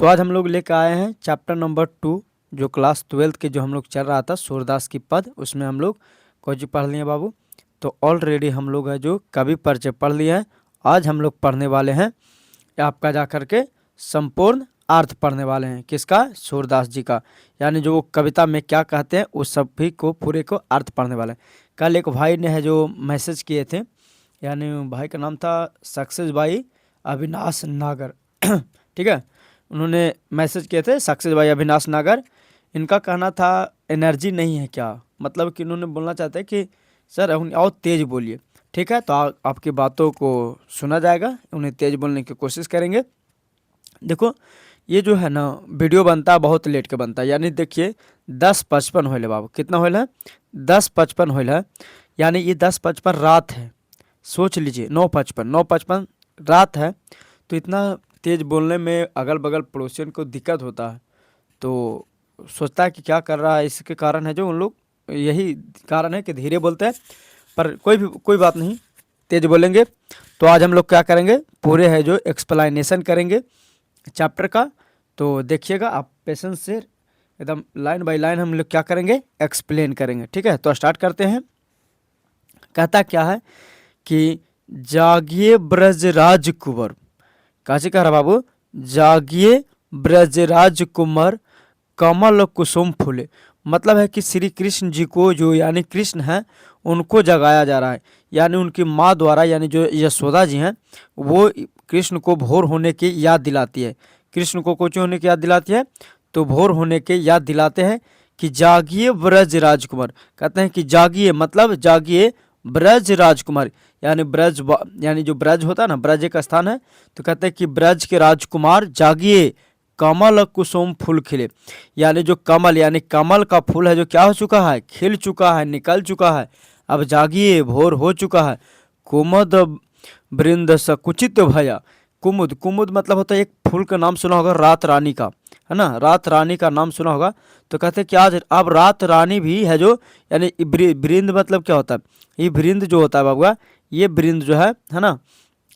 तो आज हम लोग लेकर आए हैं चैप्टर नंबर 2 जो क्लास 12 के जो हम लोग चल रहा था सूरदास की पद, उसमें हम लोग कुछ पढ़ लिए बाबू। तो ऑलरेडी हम लोग है जो कवि परिचय पढ़ लिए हैं। आज हम लोग पढ़ने वाले हैं आपका जा कर के संपूर्ण अर्थ पढ़ने वाले हैं। किसका? सूरदास जी का। यानी जो वो कविता में क्या कहते हैं उस सभी को पूरे को अर्थ पढ़ने वाले हैं। कल एक भाई ने है जो मैसेज किए थे, यानी भाई का नाम था सक्सेस भाई अविनाश नागर ठीक है, उन्होंने मैसेज किए थे सक्सेस भाई अविनाश नागर। इनका कहना था एनर्जी नहीं है क्या, मतलब कि उन्होंने बोलना चाहते हैं कि सर और तेज़ बोलिए। ठीक है, तो आपकी बातों को सुना जाएगा, उन्हें तेज़ बोलने की कोशिश करेंगे। देखो ये जो है ना वीडियो बनता है बहुत लेट के बनता है, यानी देखिए 10:55 होल है बाबू। कितना होल है? 10:55 होल है, यानी ये 10:55 रात है। सोच लीजिए 9:55 रात है। तो इतना तेज़ बोलने में अगल बगल पड़ोसियों को दिक्कत होता है, तो सोचता है कि क्या कर रहा है। इसके कारण है जो उन लोग, यही कारण है कि धीरे बोलते हैं, पर कोई बात नहीं, तेज़ बोलेंगे। तो आज हम लोग क्या करेंगे, पूरे है जो एक्सप्लेनेशन करेंगे चैप्टर का। तो देखिएगा आप पेशेंस से, एकदम लाइन बाय लाइन हम लोग क्या करेंगे, एक्सप्लेन करेंगे। ठीक है, तो स्टार्ट करते हैं। कहता क्या है कि जागिए ब्रजराज कुंवर। काशी कह रहा बाबू, जागिए ब्रजराज कुंवर कमल कुसुम फूले। मतलब है कि श्री कृष्ण जी को, जो यानी कृष्ण हैं, उनको जगाया जा रहा है। यानी उनकी माँ द्वारा, यानी जो यशोदा जी हैं, वो कृष्ण को भोर होने की याद दिलाती है। कृष्ण को कुछ होने की याद दिलाती है, तो भोर होने की याद दिलाते हैं कि जागिए ब्रज राजकुमार। कहते हैं कि जागिए मतलब जागिए ब्रज राजकुमार, यानी ब्रज, यानी जो ब्रज होता है ना, ब्रज एक स्थान है। तो कहते हैं कि ब्रज के राजकुमार जागिए, कमल कुसुम फूल खिले। यानी जो कमल, यानी कमल का फूल है जो क्या हो चुका है, खिल चुका है, निकल चुका है। अब जागिए, भोर हो चुका है। कुमुद वृंद सकुचित भया। कुमुद, कुमुद मतलब होता है एक फूल का नाम सुना होगा, रात रानी का, है ना, रात रानी का नाम सुना होगा। तो कहते हैं कि आज अब रात रानी भी है जो, यानी वृंद मतलब क्या होता है, ये वृंद जो होता है बाबुआ, ये वृंद जो है ना,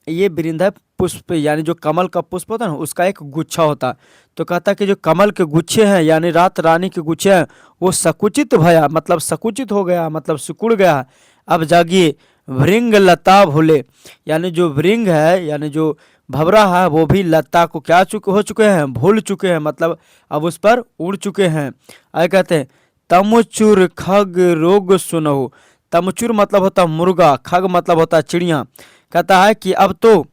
ये वृंद है पुष्प, यानी जो कमल का पुष्प होता है ना, उसका एक गुच्छा होता है। तो कहता है कि जो कमल के गुच्छे हैं, यानी रात रानी के गुच्छे हैं, वो सकुचित भया, मतलब सकुचित हो गया, मतलब सिकुड़ गया। अब जागिए, भृंग लता भूले। यानी जो भृंग है, यानी जो भवरा है, वो भी लता को क्या हो चुके हैं, भूल चुके हैं, मतलब अब उस पर उड़ चुके हैं। आगे कहते हैं तमुचुर खग रोग सुनहु। तमुचुर मतलब होता है मुर्गा, खग मतलब होता है चिड़िया। कहता है कि अब तो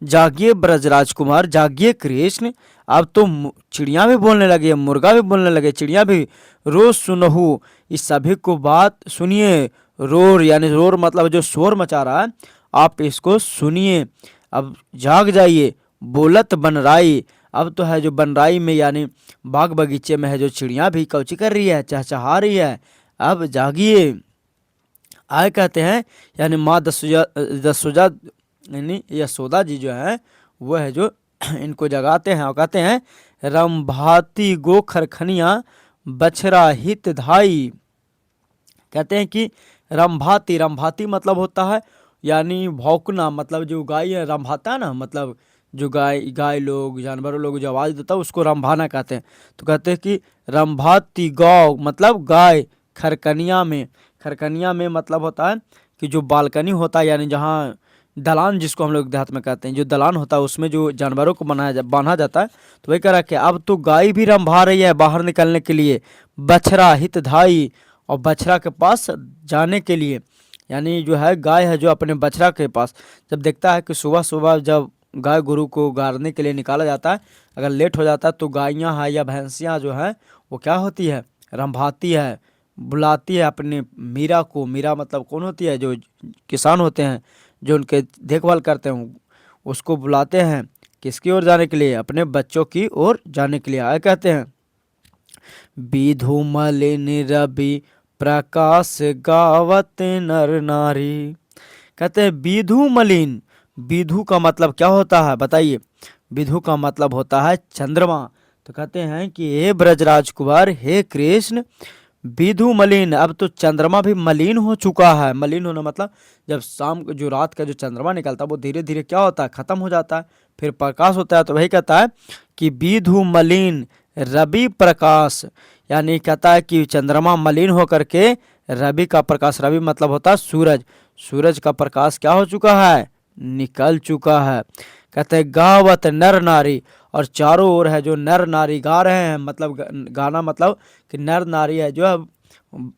जागिए ब्रजराज कुमार, जागिए कृष्ण, अब तो चिड़िया भी बोलने लगे, मुर्गा भी बोलने लगे, चिड़िया भी। रोज सुनहु, इस सभी को बात सुनिए। रोर, यानी रोर मतलब जो शोर मचा रहा है, आप इसको सुनिए। अब जाग जाइए, बोलत बनराई। अब तो है जो बनराई में, यानी बाग बगीचे में है जो चिड़िया भी कौची कर रही है, चहचहा रही है। अब जागिए। आगे कहते हैं, यानी माँ दसुजा यानी यशोदा जी जो है, वो है जो इनको जगाते हैं और कहते हैं रंभाती गो खरखनिया बछरा हित धाई। कहते हैं कि रंभाती, रंभाती मतलब होता है यानी भौंकना, मतलब जो गाय है रंभाता है ना, मतलब जो गाय लोग, जानवरों लोग जो आवाज़ देता है उसको रंभाना कहते हैं। तो कहते हैं कि रंभाती गौ मतलब गाय, खरकनिया में, खरकनिया में मतलब होता है कि जो बालकनी होता है, यानी जहाँ दलान जिसको हम लोग देहात में कहते हैं, जो दलान होता है उसमें जो जानवरों को बांधा जाता है। तो वही कह रहा है कि अब तो गाय भी रंभा रही है बाहर निकलने के लिए, बछरा हित धाई, और बछड़ा के पास जाने के लिए। यानी जो है गाय है जो अपने बछड़ा के पास, जब देखता है कि सुबह सुबह जब गाय गुरु को गाड़ने के लिए निकाला जाता है, अगर लेट हो जाता है तो गायें हैं या भैंसियाँ जो हैं वो क्या होती है, रंभाती है, बुलाती है अपने मीरा को। मीरा मतलब कौन होती है, जो किसान होते हैं जो उनके देखभाल करते हैं, उसको बुलाते हैं किसकी ओर जाने के लिए, अपने बच्चों की ओर जाने के लिए। आए कहते हैं विधु मलिन रवि प्रकाश गावत नर नारी। कहते हैं विधु मलिन, विधु का मतलब क्या होता है बताइए, विधु का मतलब होता है चंद्रमा। तो कहते हैं कि हे ब्रजराज कुमार, हे कृष्ण, विधु मलिन, अब तो चंद्रमा भी मलिन हो चुका है। मलिन होना मतलब जब शाम को जो रात का जो चंद्रमा निकलता है वो धीरे धीरे क्या होता है, खत्म हो जाता है, फिर प्रकाश होता है। तो वही कहता है कि विधु मलिन रवि प्रकाश, यानी कहता है कि चंद्रमा मलिन होकर के रवि का प्रकाश, रवि मतलब होता है सूरज, सूरज का प्रकाश क्या हो चुका है, निकल चुका है। कहते हैं गावत नर नारी, और चारों ओर है जो नर नारी गा रहे हैं, मतलब गाना मतलब कि नर नारी है जो अब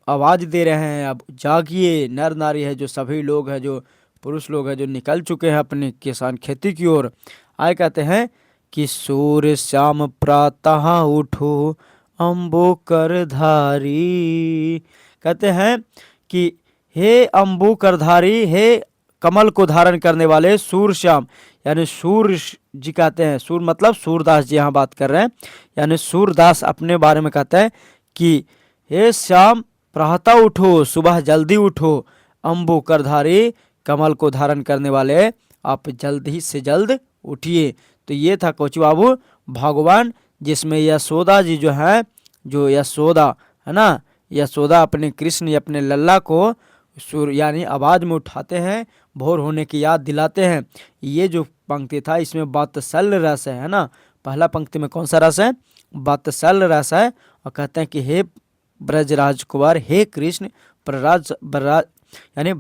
आवाज दे रहे हैं, अब जागिए, नर नारी है जो सभी लोग हैं, जो पुरुष लोग हैं जो निकल चुके हैं अपनी किसान खेती की ओर। आए कहते हैं कि सूर्य श्याम प्रातः उठो अम्बो कर धारी, कहते हैं कि हे अम्बु करधारी, हे कमल को धारण करने वाले सूर्य श्याम, यानी सूर्य जी कहते हैं, सूर्य मतलब सूरदास जी यहाँ बात कर रहे हैं, यानी सूरदास अपने बारे में कहते हैं कि हे श्याम प्रातः उठो, सुबह जल्दी उठो, अम्बु करधारी, कमल को धारण करने वाले, आप जल्द ही से जल्द उठिए। तो ये था कोची बाबू भगवान, जिसमें यशोदा जी जो है, जो यशोदा है ना, यशोदा अपने कृष्ण अपने लल्ला को सुर यानी आवाज़ में उठाते हैं, भोर होने की याद दिलाते हैं। ये जो पंक्ति था इसमें वात्सल्य रस है ना, पहला पंक्ति में कौन सा रस है, वात्सल्य रस है। और कहते हैं कि हे ब्रजराज कुमार, हे कृष्ण, ब्रज यानी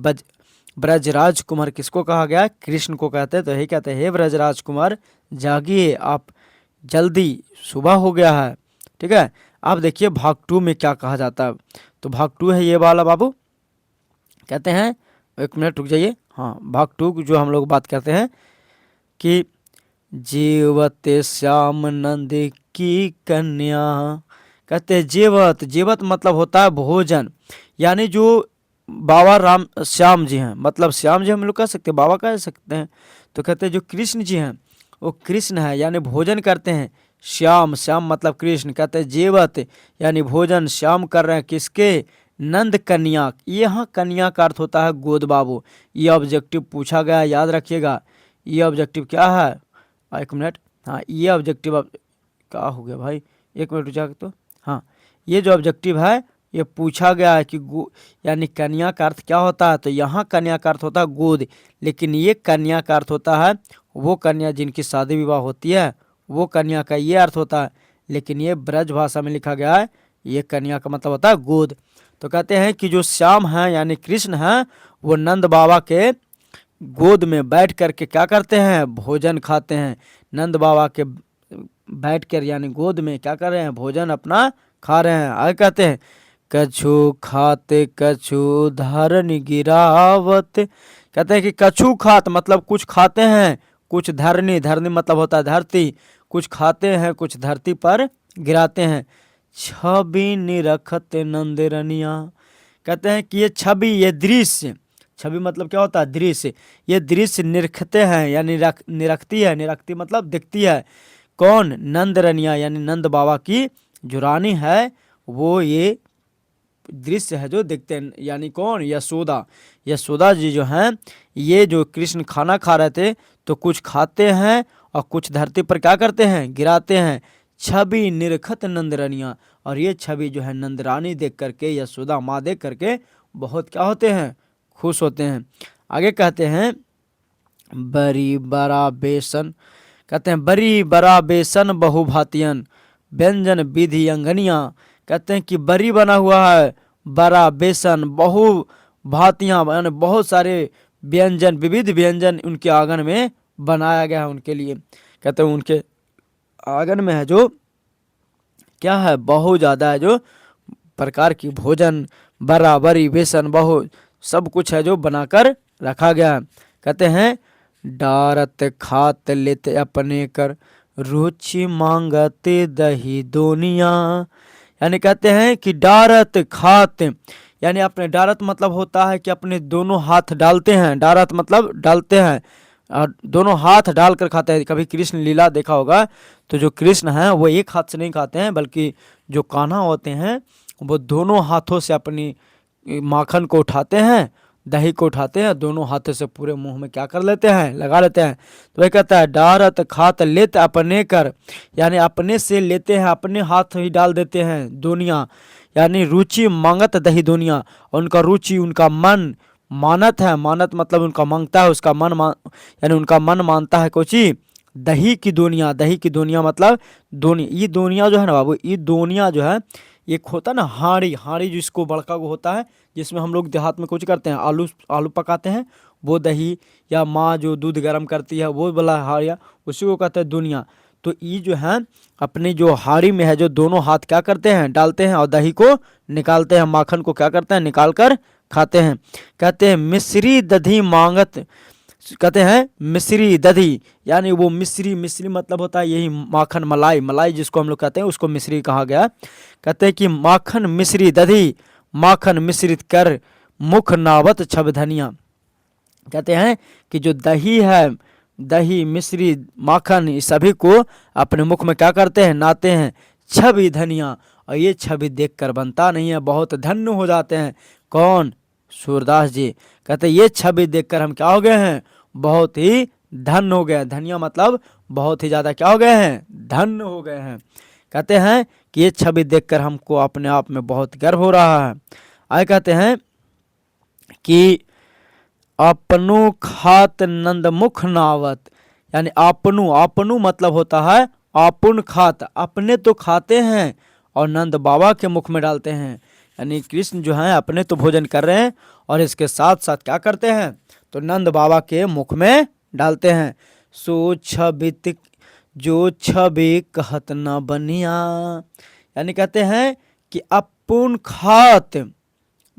ब्रजराज कुमार किसको कहा गया, कृष्ण को कहते हैं। तो यही कहते हैं हे ब्रजराज कुमार जागिए, आप जल्दी, सुबह हो गया है। ठीक है, आप देखिए भाग 2 में क्या कहा जाता है। तो भाग 2 है ये वाला बाबू, कहते हैं, एक मिनट रुक जाइए, हाँ भाग 2 जो हम लोग बात करते हैं कि जीवते श्याम नंद की कन्या, कहते हैं जेवत, जेवत मतलब होता है भोजन, यानी जो बाबा राम श्याम जी हैं, मतलब श्याम जी हम लोग कह सकते हैं, बाबा कह सकते हैं। तो कहते हैं जो कृष्ण जी हैं वो कृष्ण है, यानी भोजन करते हैं, श्याम, श्याम मतलब कृष्ण। कहते हैं जेवत यानी भोजन, श्याम कर रहे हैं किसके, नंद कन्या। यहाँ कन्या का अर्थ होता है गोद बाबू। ये ऑब्जेक्टिव पूछा गया, याद रखिएगा। ये ऑब्जेक्टिव क्या है, एक मिनट, हाँ ये ऑब्जेक्टिव क्या हो गया भाई, एक मिनट रुक जाकर, तो हाँ ये जो ऑब्जेक्टिव है ये पूछा गया है कि यानी कन्या का अर्थ क्या होता है। तो यहाँ कन्या का अर्थ होता है गोद, लेकिन ये कन्या का अर्थ होता है वो कन्या जिनकी शादी विवाह होती है, वो कन्या का ये अर्थ होता है। लेकिन ये ब्रज भाषा में लिखा गया है, ये कन्या का मतलब होता है गोद। तो कहते हैं कि जो श्याम हैं यानी कृष्ण हैं, वो नंद बाबा के गोद में बैठ कर के क्या करते हैं, भोजन खाते हैं। नंद बाबा के बैठ कर यानी गोद में क्या कर रहे हैं, भोजन अपना खा रहे हैं। आगे कहते हैं कछु खाते कछु धरन गिरावत, कहते हैं कि कछु खात मतलब कुछ खाते हैं, कुछ धरनी, धरनी मतलब होता है धरती, कुछ खाते हैं कुछ धरती पर गिराते हैं। छवि निरखत नंदरनिया, कहते हैं कि ये छवि, ये दृश्य, छवि मतलब क्या होता है, दृश्य, ये दृश्य निरखते हैं यानी निरखती है, निरखती मतलब दिखती है। कौन, नंदरनिया यानी नंद बाबा की जो रानी है, वो ये दृश्य है जो देखते हैं, यानी कौन, यशोदा। यशोदा जी जो हैं, ये जो कृष्ण खाना खा रहे थे तो कुछ खाते हैं और कुछ धरती पर क्या करते हैं, गिराते हैं। छवि निरखत नंदरानिया, और ये छवि जो है नंदरानी देख करके, यशोदा माँ देख करके बहुत क्या होते हैं, खुश होते हैं। आगे कहते हैं बड़ी बड़ा बेसन, कहते हैं बड़ी बड़ा बेसन बहुभातियन व्यंजन विधि अंगनिया, कहते हैं कि बरी बना हुआ है, बड़ा बेसन, बहु भातियाँ यानी बहुत सारे व्यंजन, विविध व्यंजन उनके आंगन में बनाया गया है उनके लिए। कहते हैं उनके आंगन में है जो क्या है, बहुत ज़्यादा है जो प्रकार की भोजन, बराबरी बेसन, बहु सब कुछ है जो बनाकर रखा गया है। कहते हैं डारत खात लेते अपने कर रुचि मांगते दही दोनिया, यानी कहते हैं कि डारत खात यानी अपने, डारत मतलब होता है कि अपने दोनों हाथ डालते हैं, डारत मतलब डालते हैं, और दोनों हाथ डाल कर खाते हैं। कभी कृष्ण लीला देखा होगा तो जो कृष्ण हैं वो एक हाथ से नहीं खाते हैं, बल्कि जो कान्हा होते हैं वो दोनों हाथों से अपनी माखन को उठाते हैं, दही को उठाते हैं, दोनों हाथों से पूरे मुंह में क्या कर लेते हैं, लगा लेते हैं। तो वह कहता है डारत खात लेते अपने कर, यानी अपने से लेते हैं, अपने हाथ ही डाल देते हैं दोनिया, यानी रुचि मांगत दही दोनिया, और उनका रुचि, उनका मन मानत है, मानत मतलब उनका मांगता है, उसका मन यानी उनका मन मानता है कोची दही की दोनिया, दही की दोनिया मतलब दोनी, ये दोनिया जो है ना बाबू, ये दोनिया जो है, एक होता है ना हांडी, हांडी जिसको बड़का को होता है, जिसमें हम लोग देहात में कुछ करते हैं, आलू आलू पकाते हैं, वो दही, या माँ जो दूध गर्म करती है वो वाला हाड़िया, उसी को कहते हैं दुनिया। तो ये जो है अपनी जो हाड़ी में है, जो दोनों हाथ क्या करते हैं, डालते हैं और दही को निकालते हैं, माखन को क्या करते हैं, निकाल कर खाते हैं। कहते हैं मिश्री दधी मांगत, कहते हैं मिश्री दधी, यानी वो मिश्री, मिश्री मतलब होता है यही माखन, मलाई, मलाई जिसको हम लोग कहते हैं उसको मिश्री कहा गया। कहते हैं कि माखन मिश्री दधी, माखन मिश्रित कर मुख नावत छब धनिया। कहते हैं कि जो दही है, दही मिश्री माखन, इस सभी को अपने मुख में क्या करते हैं, नाते हैं, छवि धनिया। और ये छवि देखकर बनता नहीं है, बहुत धन्य हो जाते हैं। कौन? सूरदास जी। कहते हैं ये छवि देखकर हम क्या हो गए हैं, बहुत ही धन्य हो गए। धनिया मतलब बहुत ही ज़्यादा क्या हो गए हैं, धन्य हो गए हैं। कहते हैं कि ये छवि देखकर हमको अपने आप में बहुत गर्व हो रहा है। आगे कहते हैं कि अपनु खात नंद मुख नावत, यानी आपनु, आपनु मतलब होता है आपुन खात, अपने तो खाते हैं और नंद बाबा के मुख में डालते हैं। यानी कृष्ण जो हैं अपने तो भोजन कर रहे हैं और इसके साथ साथ क्या करते हैं, तो नंद बाबा के मुख में डालते हैं। सो छबित जो छवि कहत न बनिया, यानी कहते हैं कि अपुन खात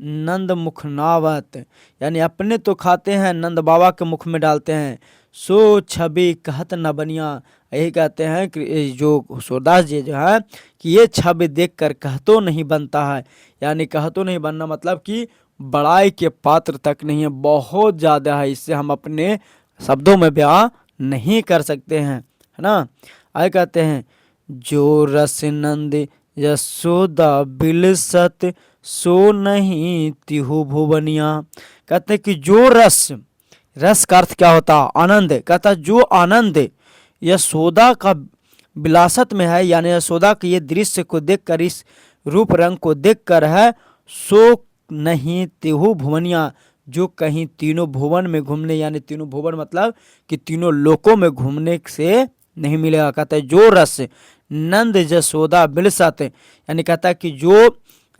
नंद मुख नावत, यानी अपने तो खाते हैं, नंद बाबा के मुख में डालते हैं। सो छवि कहत न बनिया, यही कहते हैं कि जो सूरदास जी जो है कि ये छवि देखकर कहतो नहीं बनता है। यानी कहतो नहीं बनना मतलब कि बड़ाई के पात्र तक नहीं है, बहुत ज़्यादा है, इससे हम अपने शब्दों में बयां नहीं कर सकते हैं, है ना। आगे कहते हैं जो रस नंद यशोदा बिलसत सो नहीं तिहु भुवनिया। कहते हैं कि जो रस, रस का अर्थ क्या होता है, आनंद। कहता है जो आनंद यशोदा का विलासत में है, यानी यशोदा के ये दृश्य को देखकर, इस रूप रंग को देखकर है, सो नहीं तिहु भुवनिया, जो कहीं तीनों भुवन में घूमने, यानी तीनों भुवन मतलब कि तीनों लोकों में घूमने से नहीं मिलेगा। कहता है जो रस नंद यशोदा बिलसत, यानी कहता है कि जो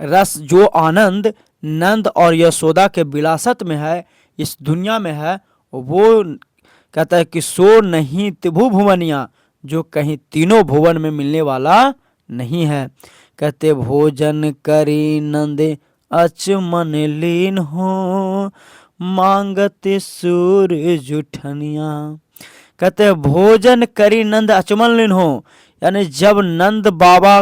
रस, जो आनंद नंद और यशोदा के विलासत में है, इस दुनिया में है, वो कहता है कि सो नहीं तिभु भुवनिया, जो कहीं तीनों भुवन में मिलने वाला नहीं है। कहते भोजन करी नंद अचमन लीन हो मांगते सूर्य जुठनिया। कहते भोजन करी नंद अचमन लीन हो, यानी जब नंद बाबा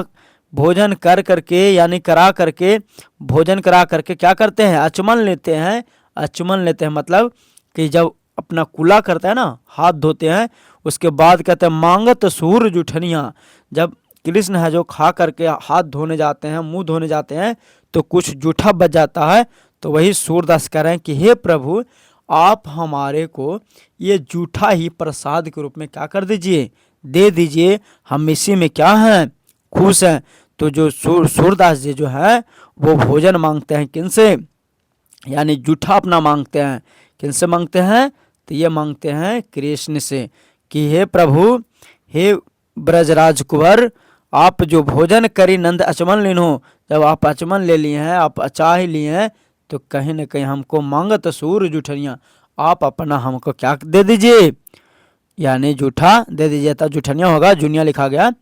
भोजन कर करके, यानी करा करके, भोजन करा करके क्या करते हैं, अचमन लेते हैं। अचमन लेते हैं मतलब कि जब अपना कुला करता है ना, हाथ धोते हैं, उसके बाद कहते हैं मांगत सूर्य जुठनिया, जब कृष्ण है जो खा करके हाथ धोने जाते हैं, मुंह धोने जाते हैं, तो कुछ जूठा बच जाता है, तो वही सूरदास कह रहे हैं कि हे प्रभु आप हमारे को ये जूठा ही प्रसाद के रूप में क्या कर दीजिए, दे दीजिए, हम इसी में क्या हैं, खुश हैं। तो जो सूरदास जी जो है वो भोजन मांगते हैं किनसे, यानी जूठा अपना मांगते हैं, किनसे मांगते हैं, तो ये मांगते हैं कृष्ण से कि हे प्रभु, हे ब्रजराज कुंवर, आप जो भोजन करी नंद अचमन लीनो, जब आप अचमन ले लिए हैं, आप अचा ही लिए हैं, तो कहीं न कहीं हमको मांगत सूर्य जूठनिया, आप अपना हमको क्या दे दीजिए, यानी जूठा दे दीजिए। तब जूठनिया होगा, जूनिया लिखा गया,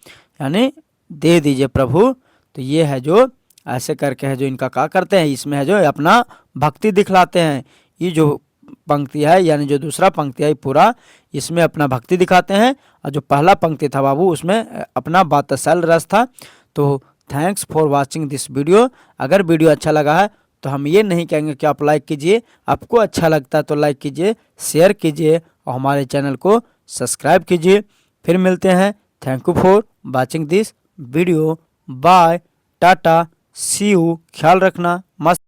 यानी दे दीजिए प्रभु। तो ये है जो ऐसे करके है जो इनका क्या करते हैं, इसमें है जो अपना भक्ति दिखलाते हैं। ये जो पंक्ति है, यानी जो दूसरा पंक्ति है पूरा, इसमें अपना भक्ति दिखाते हैं, और जो पहला पंक्ति था बाबू उसमें अपना वात्सल रस था। तो thanks for watching this video. अगर वीडियो अच्छा लगा है तो हम ये नहीं कहेंगे कि आप लाइक कीजिए, आपको अच्छा लगता है तो लाइक कीजिए, शेयर कीजिए और हमारे चैनल को सब्सक्राइब कीजिए। फिर मिलते हैं। Thank you for watching this video. Bye, tata, see you, ख्याल रखना, मस्त।